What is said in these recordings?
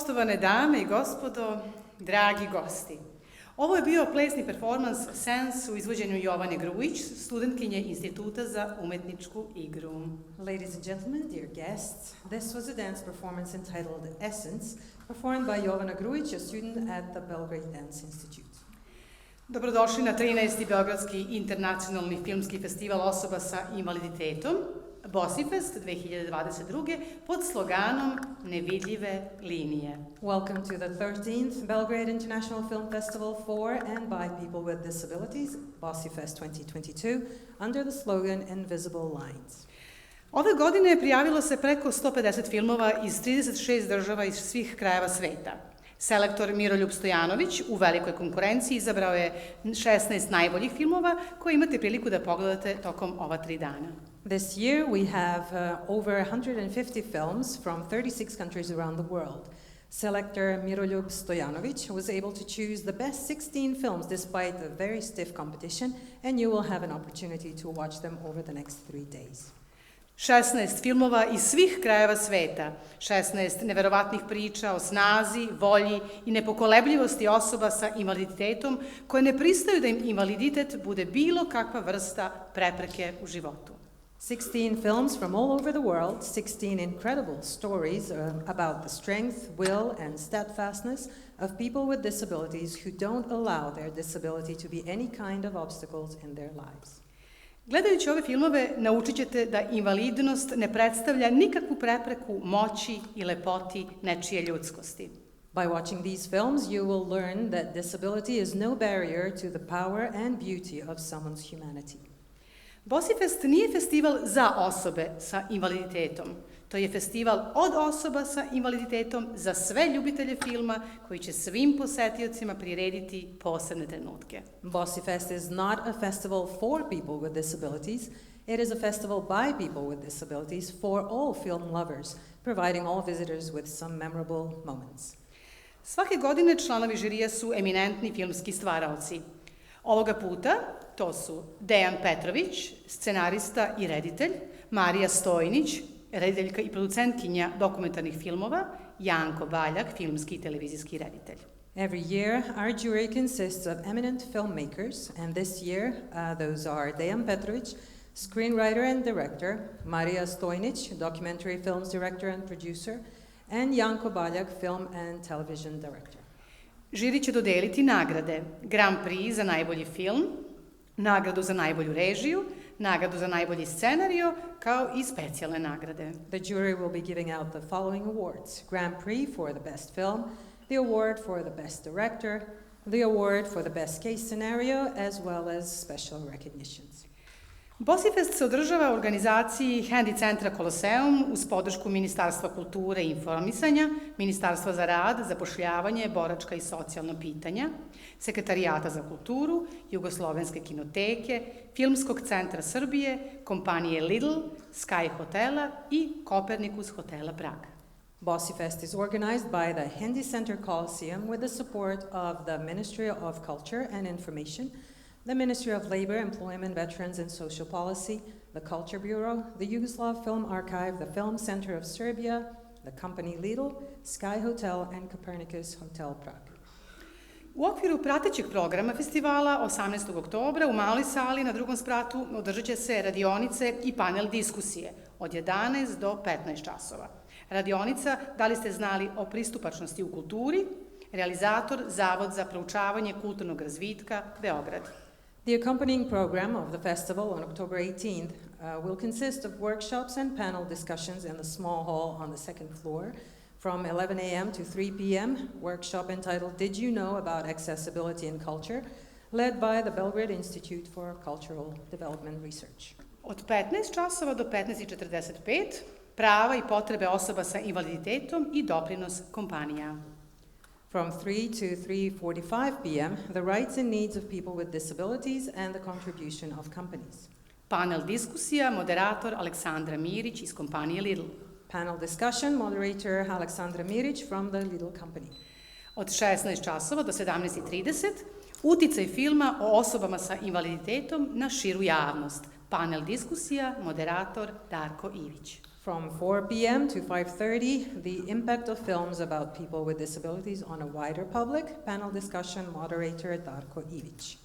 Poštovane dame i gospodo, dragi gosti. Ovo je bio plesni performans Sens u izvođenju Jovane Grujić, studentkinje Instituta za umetničku igru. Ladies and gentlemen, dear guests, this was a dance performance entitled Essence, performed by Jovana Grujić, a student at the Belgrade Dance Institute. Dobrodošli na 13. Beogradski internacionalni filmski festival osoba sa invaliditetom, BOSIFEST 2022. pod sloganom Nevidljive linije. Welcome to the 13th Belgrade International Film Festival for and by people with disabilities, BOSIFEST 2022, under the slogan Invisible Lines. Ove godine prijavilo se preko 150 filmova iz 36 država iz svih krajeva sveta. Selektor Miroljub Stojanović u velikoj konkurenciji izabrao je 16 najboljih filmova koje imate priliku da pogledate tokom ova 3 dana. This year we have over 150 films from 36 countries around the world. Selector Miroljub Stojanović was able to choose the best 16 films despite a very stiff competition, and you will have an opportunity to watch them over the next 3 days. 16 filmova iz svih krajeva sveta, 16 neverovatnih priča o snazi, volji i nepokolebljivosti osoba sa invaliditetom koje ne pristaju da im invaliditet bude bilo kakva vrsta prepreke u životu. 16 films from all over the world, 16 incredible stories about the strength, will, and steadfastness of people with disabilities who don't allow their disability to be any kind of obstacles in their lives. Gledajući ove filmove, naučit ćete da invalidnost ne predstavlja nikakvu prepreku moći i lepoti nečije ljudskosti. By watching these films, you will learn that disability is no barrier to the power and beauty of someone's humanity. BOSIFEST nije festival za osobe sa invaliditetom. To je festival od osoba sa invaliditetom za sve ljubitelje filma koji će svim posetiocima prirediti posebne trenutke. BOSIFEST is not a festival for people with disabilities. It is a festival by people with disabilities for all film lovers, providing all visitors with some memorable moments. Svake godine članovi žirija su eminentni filmski stvaraoci. Ovoga puta to su Dejan Petrović, scenarista i reditelj, Marija Stojnić, rediteljka i producentkinja dokumentarnih filmova, Janko Baljak, filmski i televizijski reditelj. Every year, our jury consists of eminent filmmakers, and this year, those are Dejan Petrović, screenwriter and director, Marija Stojnić, documentary films director and producer, and Janko Baljak, film and television director. Žiri će dodeliti nagrade, Grand Prix za najbolji film, nagradu za najbolju režiju, nagradu za najbolji scenario, kao i specijalne nagrade. The jury will be giving out the following awards: Grand Prix for the best film, the award for the best director, the award for the best case scenario, as well as special recognitions. BOSIFEST se održava u organizaciji Handy centra Koloseum uz podršku Ministarstva kulture i informisanja, Ministarstva za rad, zapošljavanje, boračka i socijalna pitanja, Sekretarijata za kulturu, Jugoslovenske kinoteke, Filmskog centra Srbije, kompanije Lidl, Sky hotela i Kopernikus hotela Praga. BOSIFEST is organized by the Handy Center Coliseum with the support of the Ministry of Culture and Information, the Ministry of Labor, Employment, Veterans and Social Policy, the Culture Bureau, the Yugoslav Film Archive, the Film Center of Serbia, the company Lidl, Sky Hotel and Copernicus Hotel Prague. U okviru pratećeg programa festivala 18. oktobra u maloj sali na drugom spratu održat će se radionice i panel diskusije od 11 do 15 časova. Radionica Da li ste znali o pristupačnosti u kulturi, realizator Zavod za proučavanje kulturnog razvitka, Beograd. The accompanying program of the festival on October 18th will consist of workshops and panel discussions in the small hall on the second floor from 11 a.m. to 3 p.m., workshop entitled Did You Know About Accessibility in Culture, led by the Belgrade Institute for Cultural Development Research. Od 15 časova do 15:45 prava i potrebe osoba sa invaliditetom i doprinos kompanija. From 3 to 3:45 p.m., the rights and needs of people with disabilities and the contribution of companies. Panel diskusija, moderator Aleksandra Mirić iz kompanije Lidl. Panel discussion, moderator Aleksandra Mirić from the Lidl company. Od 16 časova do 17:30 uticaj filma o osobama sa invaliditetom na širu javnost. Panel diskusija, moderator Darko Ivić. From 4 p.m. to 5:30, the impact of films about people with disabilities on a wider public, panel discussion, moderator Darko Ivić.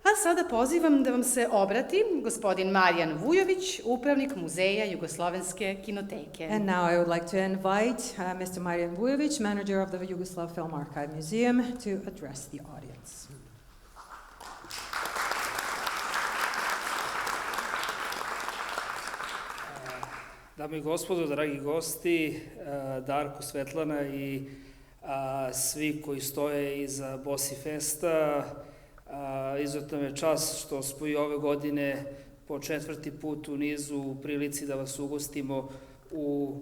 A sada pozivam da vam se obrati gospodin Marijan Vujović, upravnik Muzeja Jugoslovenske kinoteke. And now I would like to invite Mr. Marijan Vujović, manager of the Yugoslav Film Archive Museum, to address the audience. Dame i gospodo, dragi gosti, Darko, Svetlana i svi koji stoje iza BOSIFEST-a, izuzetno je čast što smo i ove godine po 4. put u nizu u prilici da vas ugostimo u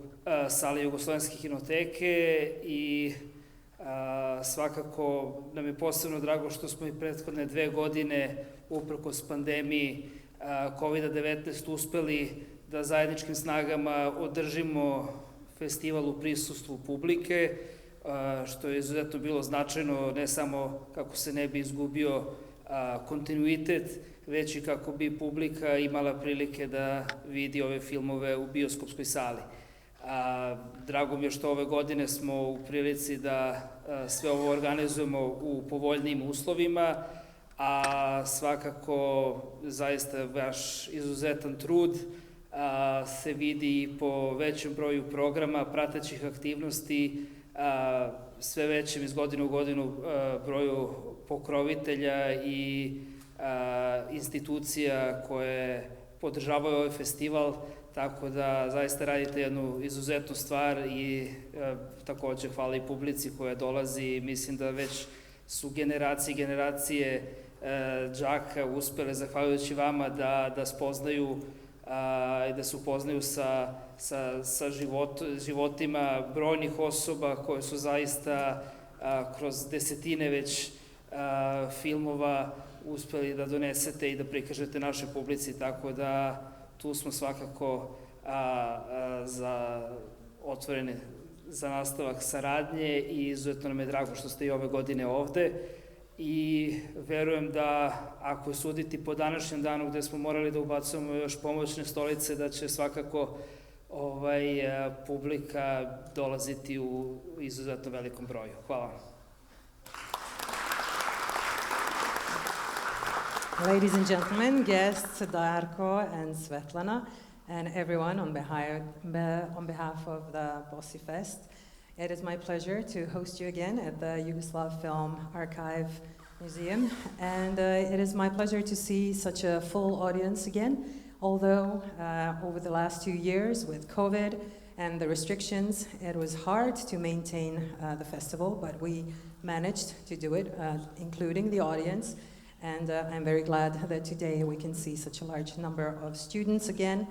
sali Jugoslovenske kinoteke i svakako nam je posebno drago što smo i prethodne 2 godine uprkos pandemiji COVID-19 uspeli da zajedničkim snagama održimo festival u prisustvu publike, što je izuzetno bilo značajno, ne samo kako se ne bi izgubio kontinuitet, već i kako bi publika imala prilike da vidi ove filmove u bioskopskoj sali. Drago mi je što ove godine smo u prilici da sve ovo organizujemo u povoljnijim uslovima, a svakako zaista vaš izuzetan trud se vidi i po većem broju programa, pratećih aktivnosti, sve većem iz godine u godinu broju pokrovitelja i institucija koje podržavaju ovaj festival, tako da zaista radite jednu izuzetnu stvar i takođe hvala i publici koja dolazi. Mislim da već su generacije đaka uspele, zahvaljujući vama, da spoznaju i da se upoznaju sa životima brojnih osoba koje su zaista kroz desetine već filmova uspeli da donesete i da prikažete našoj publici, tako da tu smo svakako otvoreni za nastavak saradnje i izuzetno nam je drago što ste i ove godine ovde. I verujem da ako suditi po današnjem danu gde smo morali da ubacujemo još pomoćne stolice, da će svakako publika dolaziti u izuzetno velikom broju. Hvala vam. Ladies and gentlemen, guests Darko and Svetlana, and everyone on behalf of the BOSIFEST, it is my pleasure to host you again at the Yugoslav Film Archive Museum, and it is my pleasure to see such a full audience again, although over the last 2 years with COVID and the restrictions, it was hard to maintain the festival, but we managed to do it, including the audience, and I'm very glad that today we can see such a large number of students again.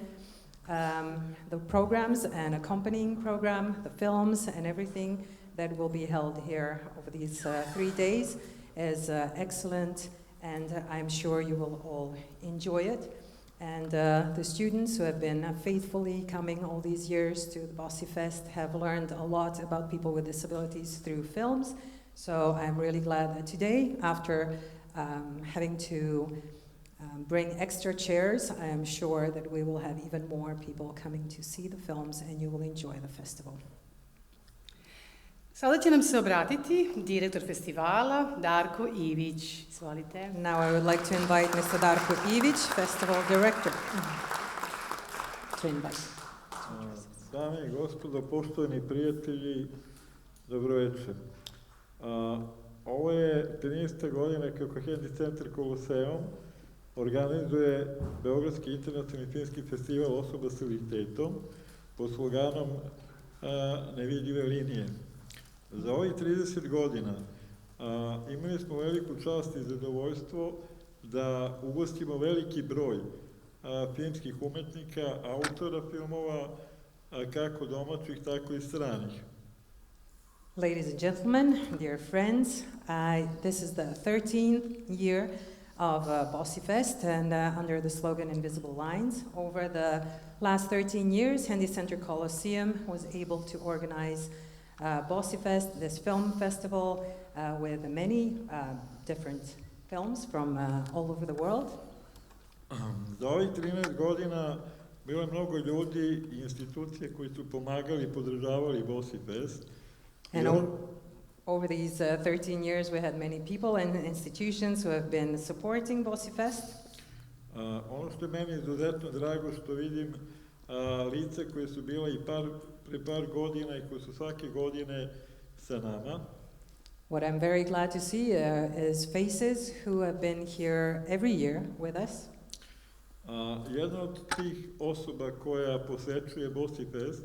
The programs and accompanying program, the films and everything that will be held here over these 3 days is excellent, and I'm sure you will all enjoy it. And the students who have been faithfully coming all these years to the BOSIFEST have learned a lot about people with disabilities through films. So I'm really glad that today, after having to bring extra chairs, I am sure that we will have even more people coming to see the films and you will enjoy the festival. Sada će nam se obratiti direktor festivala Darko Ivić. Izvolite. Now I would like to invite Mr. Darko Ivić, festival director, to invite. Dame i gospodo, poštovani prijatelji, dobro večer. Ovo je 13. godina kako Handy Centar Koloseum organizuje Beogradski internacionalni filmski festival osoba s invaliditetom pod sloganom Nevidljive linije. Za ovih 30 godina imali smo veliku čast i zadovoljstvo da ugostimo veliki broj filmskih umetnika, autora filmova, kako domaćih, tako i stranih. Ladies and gentlemen, dear friends, this is the 13th year of BOSIFEST, and under the slogan Invisible Lines. Over the last 13 years, Handy Center Coliseum was able to organize BOSIFEST, this film festival, with many different films from all over the world. Za ovih 13 godina bilo je mnogo ljudi i institucije koji su pomagali i podržavali BOSIFEST. And over these 13 years, we had many people and institutions who have been supporting BOSIFEST. Ono što je meni izuzetno drago što vidim lica koje su bila i pre par godina i koje su svake godine sa nama. What I'm very glad to see is faces who have been here every year with us. Jedna od tih osoba koja posećuje BOSIFEST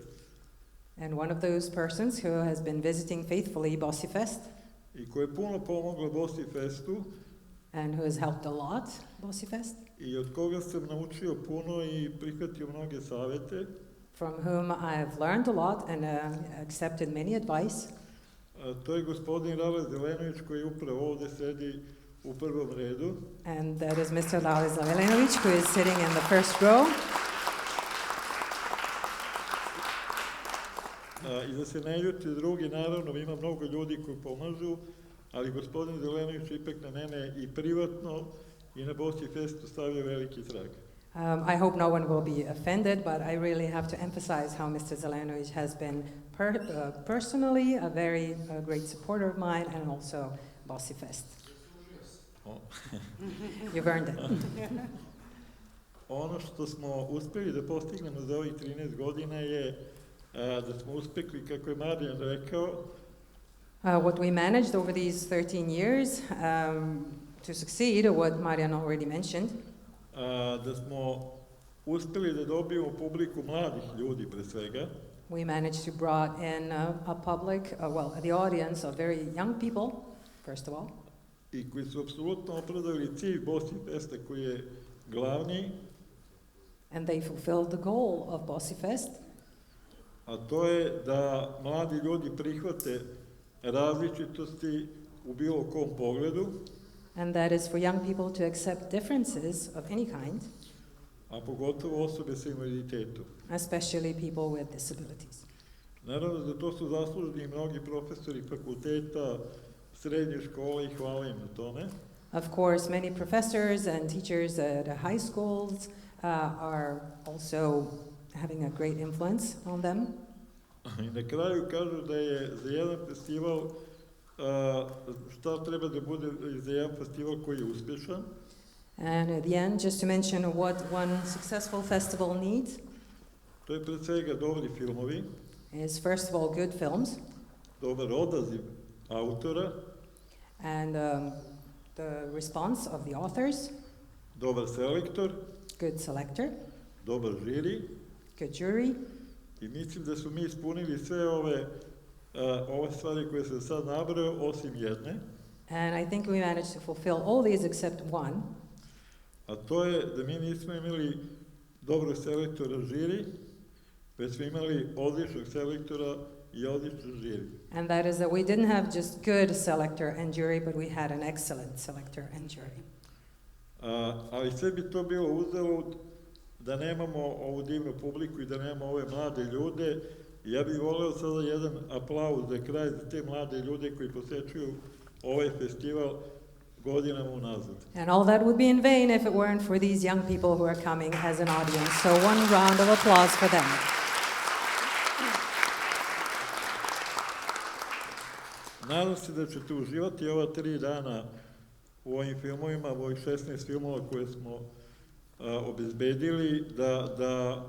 And one of those persons who has been visiting faithfully BOSIFEST i koja je puno pomogla BOSIFEST-u and who has helped a lot BOSIFEST, i od koga sam naučio puno i prihvatio mnoge savete, from whom I have learned a lot and accepted many advice. to je gospodin Rale Zelenović koji upravo ovde sedi u prvom redu. And that is Mr. Lale Zelenović, who is sitting in the first row. I da se ne ljuti drugi, naravno, ima mnogo ljudi koji pomažu, ali gospodin Zelenović ipak na mene i privatno i na BOSIFEST-u stavio veliki trag. I hope no one will be offended, but I really have to emphasize how Mr. Zelenović has been personally a very great supporter of mine and also BOSIFEST. You've earned it. Ono što smo uspeli da postignemo za ovih 13 godina je da smo uspekli, kako je Marijan rekao, What we managed over these 13 years to succeed, what Marian already mentioned, da smo uspeli da dobijemo publiku mladih ljudi pre svega, we managed to brought in a public, the audience of very young people, first of all, i koji su apsolutno opravdali cilj BOSIFEST-a koji je glavni, and they fulfilled the goal of BOSIFEST, a to je da mladi ljudi prihvate različitosti u bilo kom pogledu, and that is for young people to accept differences of any kind, a pogotovo osobe sa invaliditetom. especially people with disabilities. Naravno, za to su zaslužni i mnogi profesori fakulteta, srednje škole i hvala im na tome. Of course, many professors and teachers at high schools are also having a great influence on them. I na kraju kažu da je za jedan festival, šta treba da bude za jedan festival koji je uspešan. And at the end, just to mention what one successful festival needs To je pred svega dobri filmovi, is first of all good films dobar odaziv autora, and the response of the authors, dobar selektor, good selector, dobar žiri, good jury, i mislim da su mi ispunili sve ove stvari koje sam sad nabrao, osim jedne, and I think we managed to fulfill all these except one, a to je da mi nismo imali dobrog selektora žiri, već smo imali odličnog selektora i odličnog žiri. and that is that we didn't have just good selector and jury, but we had an excellent selector and jury. Ali sve bi to bilo uzalud da nemamo ovu divnu publiku i da nemamo ove mlade ljude. Ja bih voleo sada jedan aplauz za kraj za te mlade ljude koji posećuju ovaj festival godinama unazad. And all that would be in vain if it weren't for these young people who are coming as an audience. So one round of applause for them. Nadam se da ćete uživati ova 3 dana u ovim filmovima, u ovih 16 filmova koje smo obezbedili, da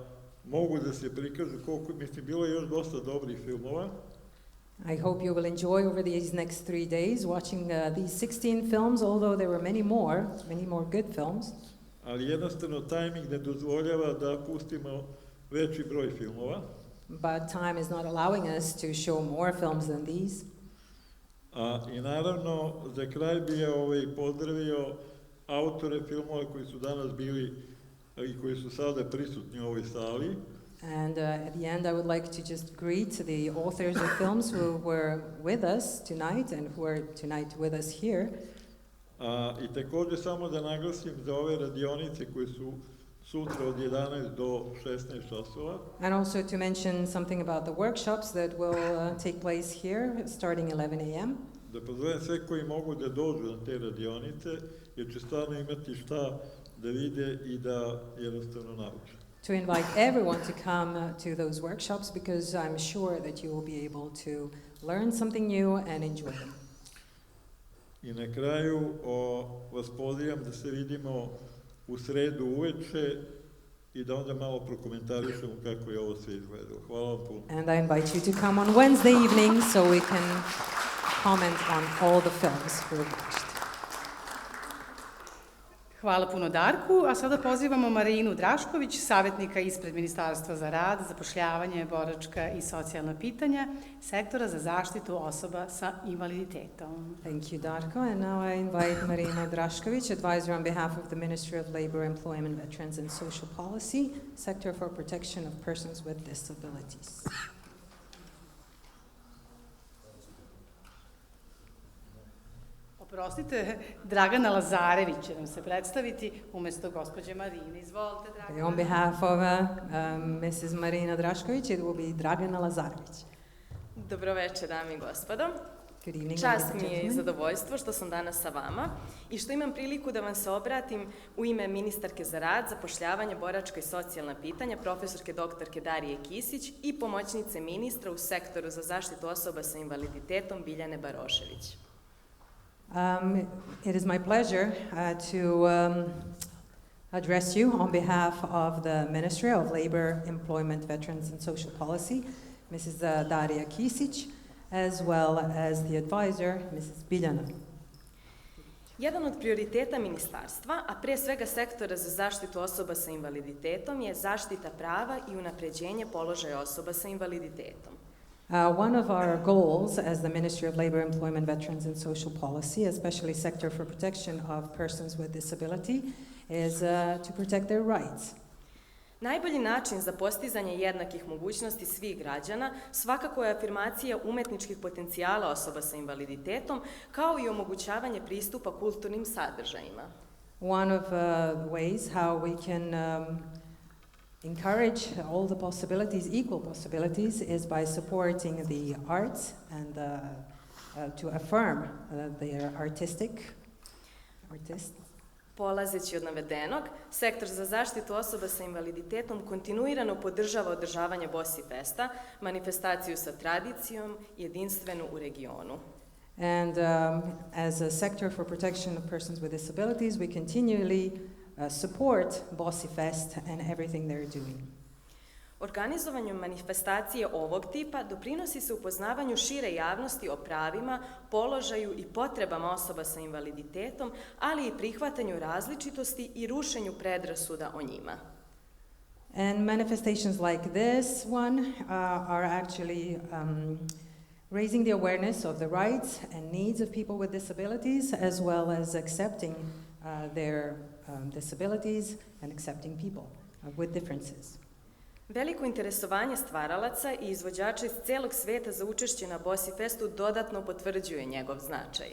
mogu da se prikažu koliko, mislim, bilo je još dosta dobrih filmova. I hope you will enjoy over these next 3 days watching these 16 films, although there were many more good films. Ali jednostavno tajming ne dozvoljava da pustimo veći broj filmova. But time is not allowing us to show more films than these. I naravno, za kraj bi pozdravio autore filmova koji su danas bili i koji su sada prisutni u ovoj sali. And at the end, I would like to just greet the authors of films who were with us tonight and who are tonight with us here. I također samo da naglasim za ove radionice koje su sutra od 11 do 16 časova. And also to mention something about the workshops that will take place here starting 11 a.m. Da pozovem sve koji mogu da dođu na te radionice, jer će stvarno imati šta da vide i da jednostavno nauče. to invite everyone to come to those workshops because I'm sure that you will be able to learn something new and enjoy them. I na kraju vas pozivam da se vidimo u sredu uveče i da onda malo prokomentarišemo kako je ovo sve izgledalo. Hvala vam puno. And I invite you to come on Wednesday evening so we can comment on all the films we've watched. Hvala puno Darku, a sada pozivamo Marinu Drašković, savjetnika ispred Ministarstva za rad, zapošljavanje, boračka i socijalna pitanja, sektora za zaštitu osoba sa invaliditetom. Thank you, Darko. And now I invite Marina Drašković, advisor on behalf of the Ministry of Labor, Employment, Veterans and Social Policy, Sector for Protection of Persons with Disabilities. Oprostite, Dragana Lazarević će nam se predstaviti umjesto gospođe Marine. Izvolite, Dragana. On behalf of Mrs. Marina Drašković, it will be Dragana Lazarević. Dobroveče, dame i gospodo. Good evening, Čast ladies and mi je i gentlemen. zadovoljstvo što sam danas sa vama i što imam priliku da vam se obratim u ime ministarke za rad, zapošljavanje, boračka i socijalna pitanja, profesorke doktorke Darije Kisić i pomoćnice ministra u sektoru za zaštitu osoba sa invaliditetom Biljane Barošević. It is my pleasure to address you on behalf of the Ministry of Labor, Employment, Veterans and Social Policy, Mrs. Darija Kisić, as well as the advisor, Mrs. Biljana. Jedan od prioriteta ministarstva, a pre svega sektora za zaštitu osoba sa invaliditetom, je zaštita prava i unapređenje položaja osoba sa invaliditetom. One of our goals as the Ministry of Labor, Employment, Veterans and Social Policy, especially Sector for Protection of Persons with Disability, is to protect their rights. Najbolji način za postizanje jednakih mogućnosti svih građana svakako je afirmacija umetničkih potencijala osoba sa invaliditetom, kao i omogućavanje pristupa kulturnim sadržajima. One of the ways how we can encourage all the possibilities, equal possibilities, is by supporting the arts and to affirm their artists. Polazeći od navedenog, sektor za zaštitu osoba sa invaliditetom kontinuirano podržava održavanje BOSIFEST-a, manifestaciju sa tradicijom, jedinstvenu u regionu. And as a sector for protection of persons with disabilities, we continually support BOSIFEST and everything they're doing. Organizovanjem manifestacije ovog tipa doprinosi se upoznavanju šire javnosti o pravima, položaju i potrebama osoba sa invaliditetom, ali i prihvatanju različitosti i rušenju predrasuda o njima. And manifestations like this one are actually raising the awareness of the rights and needs of people with disabilities, as well as accepting their disabilities and accepting people with differences. Veliko interesovanje stvaralaca i izvođača iz celog sveta za učešće na BOSIFEST-u dodatno potvrđuje njegov značaj.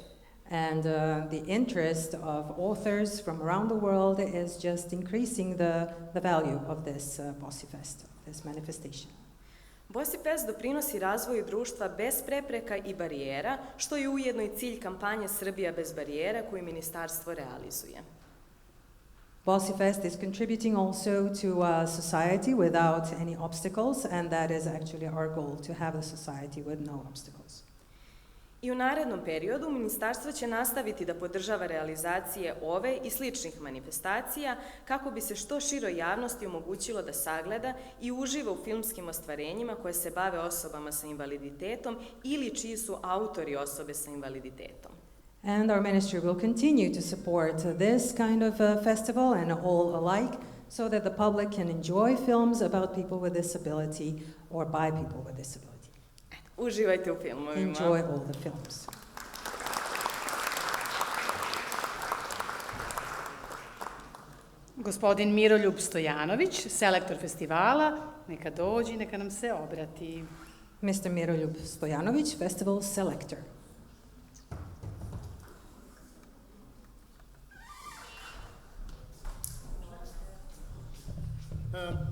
And the interest of authors from around the world is just increasing the value of this BOSIFEST, this manifestation. BOSIFEST doprinosi razvoju društva bez prepreka i barijera, što je ujedno i cilj kampanje Srbija bez barijera koju ministarstvo realizuje. BOSIFEST is contributing also to a society without any obstacles, and that is actually our goal, to have a society with no obstacles. I u narednom periodu ministarstvo će nastaviti da podržava realizacije ove i sličnih manifestacija kako bi se što široj javnosti omogućilo da sagleda i uživa u filmskim ostvarenjima koje se bave osobama sa invaliditetom ili čiji su autori osobe sa invaliditetom. And our ministry will continue to support this kind of festival and all alike, so that the public can enjoy films about people with disability or by people with disability. Uživajte u filmovima. Enjoy all the films. Gospodin Miroljub Stojanović, selektor festivala, neka dođi i neka nam se obrati. Mr. Miroljub Stojanović, festival selector.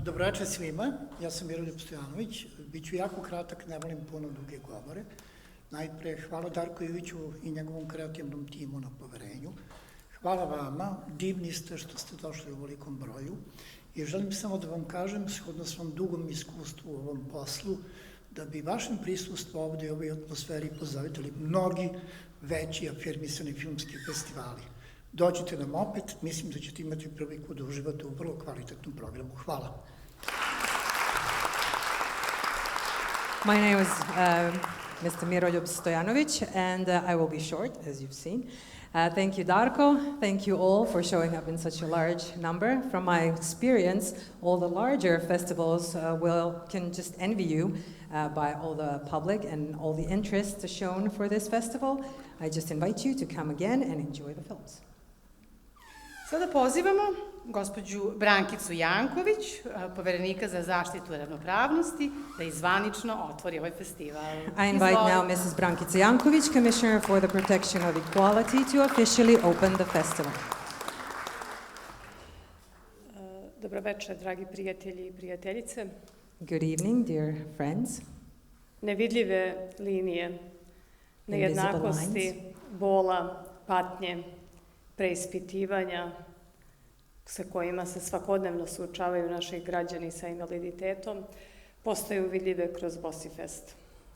Dobroveče svima, ja sam Miroljub Stojanović, bit ću jako kratak, ne volim puno duge govore. Najpre, hvala Darku Iviću i njegovom kreativnom timu na poverenju. Hvala vama, divni ste što ste došli u velikom broju I želim samo da vam kažem, shodno svom dugom iskustvu u ovom poslu, da bi vašem prisustvu ovde i ovoj atmosferi pozavitali mnogi veći afirmisani filmski festivali. Dođite nam opet, mislim da ćete imati priliku da uživate u vrlo kvalitetnom programu. Hvala. My name is Mr. Miroljub Stojanović, and I will be short, as you've seen. Thank you, Darko. Thank you all for showing up in such a large number. From my experience, all the larger festivals can just envy you by all the public and all the interest shown for this festival. I just invite you to come again and enjoy the films. Sada pozivamo gospođu Brankicu Janković, poverenika za zaštitu ravnopravnosti, da izvanično otvori ovaj festival. I invite now Mrs. Brankica Janković, Commissioner for the Protection of Equality, to officially open the festival. Dobro večer, dragi prijatelji i prijateljice. Good evening, dear friends. Nevidljive linije, nejednakosti, bola, patnje, preispitivanja sa kojima se svakodnevno suočavaju naši građani sa invaliditetom, postaju vidljive kroz BOSIFEST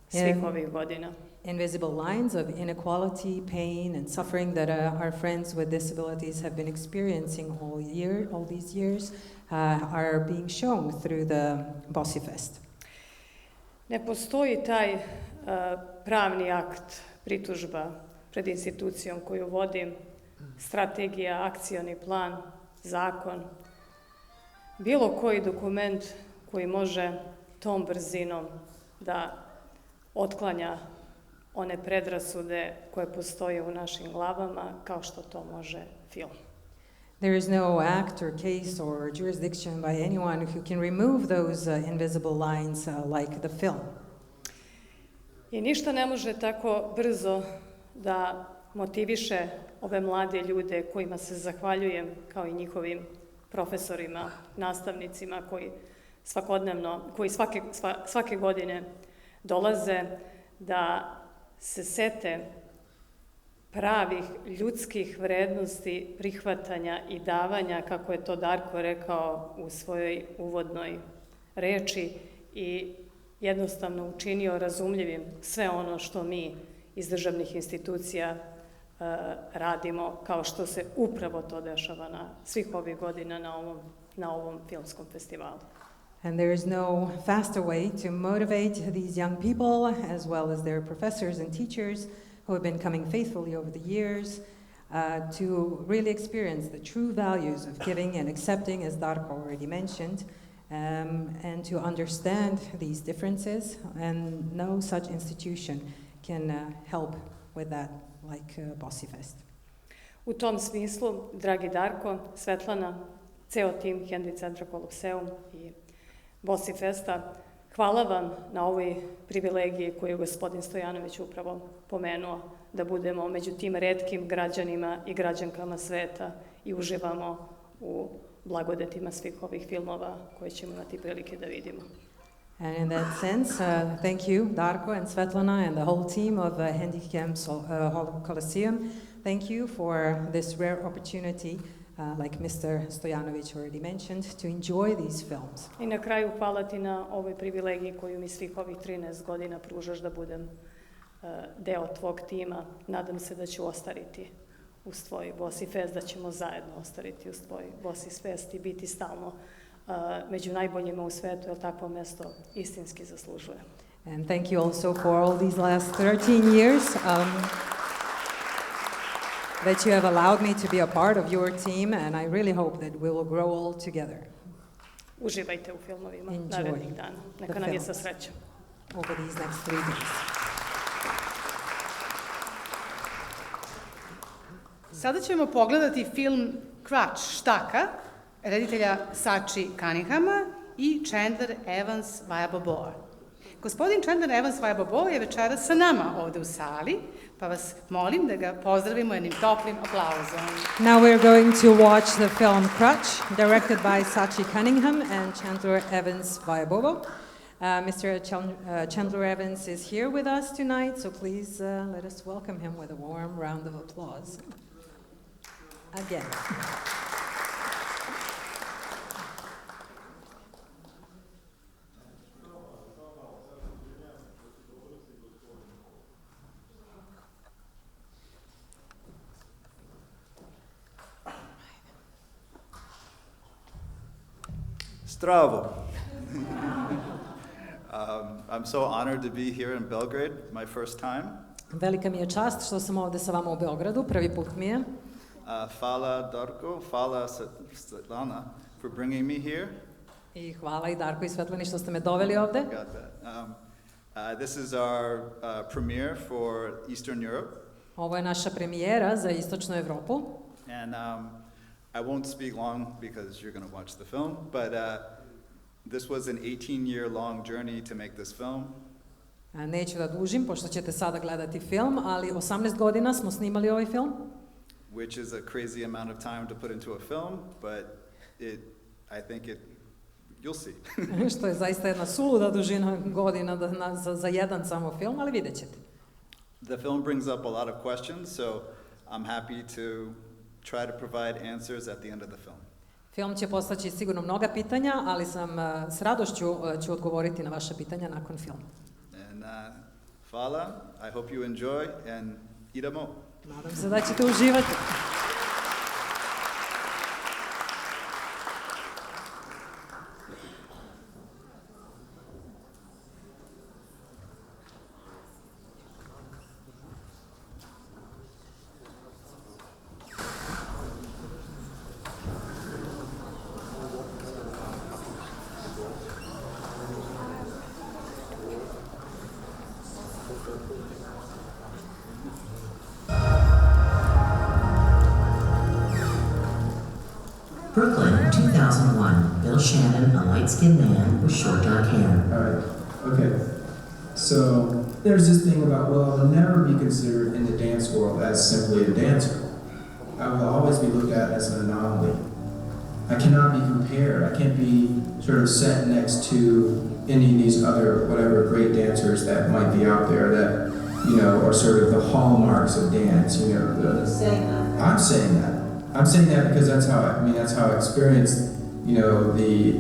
svih ovih godina. Invisible lines of inequality, pain, and suffering that our friends with disabilities have been experiencing all these years are being shown through the BOSIFEST. Ne postoji taj pravni akt, pritužba pred institucijom koju vodim, strategija, akcioni plan, zakon, bilo koji dokument koji može tom brzinom da otklanja one predrasude koje postoje u našim glavama, kao što to može film. There is no act or case or jurisdiction by anyone who can remove those invisible lines like the film. I ništa ne može tako brzo da motiviše ove mlade ljude kojima se zahvaljujem, kao i njihovim profesorima, nastavnicima koji svakodnevno, koji svake godine dolaze da se sete pravih ljudskih vrednosti prihvatanja i davanja, kako je to Darko rekao u svojoj uvodnoj reči, i jednostavno učinio razumljivim sve ono što mi iz državnih institucija radimo, kao što se upravo to dešava na svih ovih godina na ovom filmskom festivalu. And there is no faster way to motivate these young people, as well as their professors and teachers who have been coming faithfully over the years, to really experience the true values of giving and accepting, as Darko already mentioned, and to understand these differences. And no such institution can help with that like BOSIFEST. U tom smislu, dragi Darko, Svetlana, ceo tim Henry Centra Colosseum i BOSIFEST-a, hvala vam na ovoj privilegiji koju je gospodin Stojanović upravo pomenuo, da budemo među tim retkim građanima i građankama sveta i uživamo u blagodetima svih ovih filmova koje ćemo imati prilike da vidimo. And in that sense, thank you, Darko and Svetlana and the whole team of Handicam Colosseum. Thank you for this rare opportunity, like Mr. Stojanović already mentioned, to enjoy these films. I na kraju hvala ti na ovoj privilegiji koju mi svih ovih 13 godina pružaš da budem deo tvog tima. Nadam se da ću ostariti uz tvoj BOSIFEST, da ćemo zajedno ostariti uz tvoj BOSIFEST i biti stalno među najboljima u svetu, jer takvo mesto istinski zaslužuje. And thank you also for all these last 13 years that you have allowed me to be a part of your team, and I really hope that we will grow all together. Uživajte u filmovima narednih dana. Neka nam je sa srećom. Over these next 3 days. Sada ćemo pogledati film Crutch, štaka, reditelja Sachi Cunninghama i Chandler Evans Vajaboboa. Gospodin Chandler Evans Vajaboboa je večeras sa nama ovde u sali, pa vas molim da ga pozdravimo jednim toplim aplauzom. Now we're going to watch the film Crutch, directed by Sachi Cunningham and Chandler Evans Vajaboboa. Mr. Chandler Evans is here with us tonight, so please let us welcome him with a warm round of applause. Again. Zdravo. I'm so honored to be here in Belgrade, my first time. Velika mi je čast što sam ovde sa vama u Beogradu, prvi put mi je. Hvala Darko, hvala Svetlana for bringing me here. I hvala i Darko i Svetlani što ste me doveli ovde. Got that. This is our premiere for Eastern Europe. Ovo je naša premijera za Istočnu Evropu. And I won't speak long because you're going to watch the film, but this was an 18-year-long journey to make this film. Neću da dužim, pošto ćete sada gledati film, ali 18 godina smo snimali ovaj film. Which is a crazy amount of time to put into a film, but I think you'll see. Što je zaista jedna suluda dužina godina za jedan samo film, ali vidjet ćete. The film brings up a lot of questions, so I'm happy to try to provide answers at the end of the film. Film će postaći sigurno mnoga pitanja, ali sam s radošću ću odgovoriti na vaša pitanja nakon filma. And hvala, I hope you enjoy, and idemo. Nadam se da ćete uživati. Brooklyn, 2001. Bill Shannon, a light-skinned man with short dark hair. All right, okay. So there's this thing about, well, I will never be considered in the dance world as simply a dancer. I will always be looked at as an anomaly. I cannot be compared. I can't be sort of set next to any of these other, whatever, great dancers that might be out there that, you know, are sort of the hallmarks of dance, you know. You're saying that? I'm saying that. I'm saying that because that's how I experienced, you know, the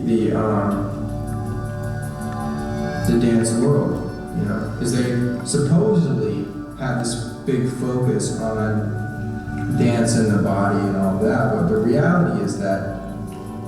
dance world, you know, because they supposedly have this big focus on dance and the body and all that, but the reality is that,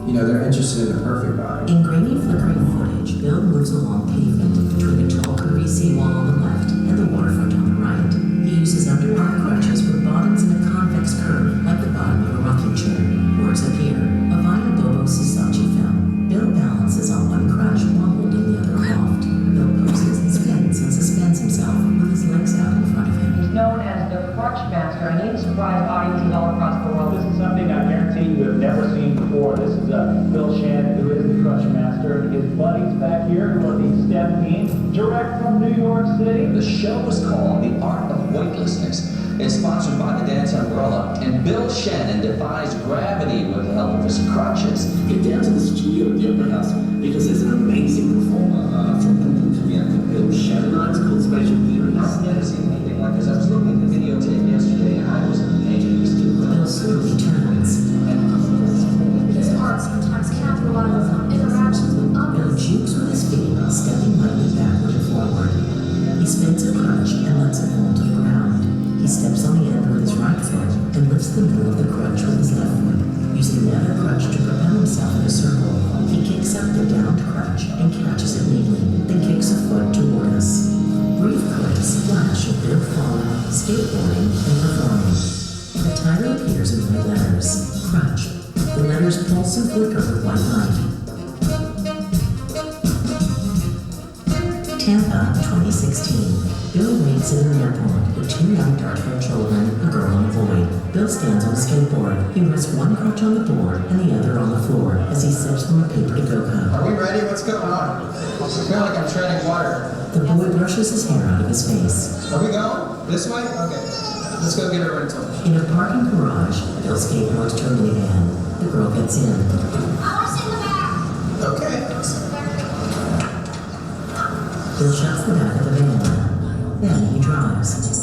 you know, they're interested in the perfect body. In grainy flickering footage, Bill moves along pavement between a tall curvy seawall on the left and the waterfront on the right. He uses underarm crutches with bottoms in a convex curve like the bottom of a rocking chair. Words appear. A Vina Bobo Sasachi film. Bill balances on one crutch while holding the other aloft. Bill poses and spins and suspends himself with his legs out in front of him. He's known as the crutch master, and he surprised audiences all across the world. This is something I guarantee you have never seen before. This is Bill Shannon, who is the crutch master, and his buddies back here, who are the STEM team, direct from New York City. The show is called The Art of Weightlessness. It's sponsored by the Dance Umbrella, and Bill Shannon defies gravity with the help of his crutches. Get down to the studio at the Opera House because there's an amazing performer from Vienna, Bill Shannon. It's called Spatial Theory. I've never seen anything like this. I was looking at the videotape yesterday, and I was amazed. Bill slowly turns. His art sometimes capitalizes on interactions with Bill others. jukes with his feet, stepping lightly backward and forward. He spins a crutch and lets it fall to the ground. He steps on the end with his right foot and lifts the middle of the crutch with his left foot, using the other crutch to propel himself in a circle. He kicks up the downed crutch and catches it neatly, then kicks a foot toward us. Brief clips flash of Bill falling, skateboarding, and performing. The title appears in red letters, Crutch. The letters pulse and flicker with white light. Tampa, 2016. Bill waits in an airport with two young dark-haired children, a girl and a boy. Bill stands on a skateboard. He rests one crutch on the board and the other on the floor as he sips from a paper-to-go cup. Are we ready? What's going on? I feel like I'm treading water. The boy brushes his hair out of his face. Are we going? This way? Okay. Let's go get a rental. In a parking garage, Bill skateboards to a minivan. The girl gets in. I want to sit in the back. Okay. Bill shuts the back of the van. Then he drives. It's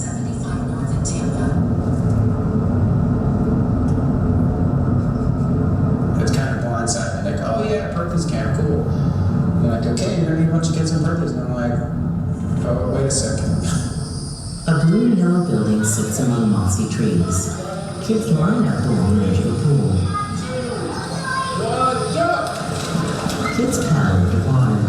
kind of blindsided. Like, oh yeah, Perth is kind of cool. They're like, okay, you're gonna need a bunch of kids in Perth. And I'm like, oh, wait a second. A blue and yellow building sits among mossy trees. Kids line up along the edge of a pool. decline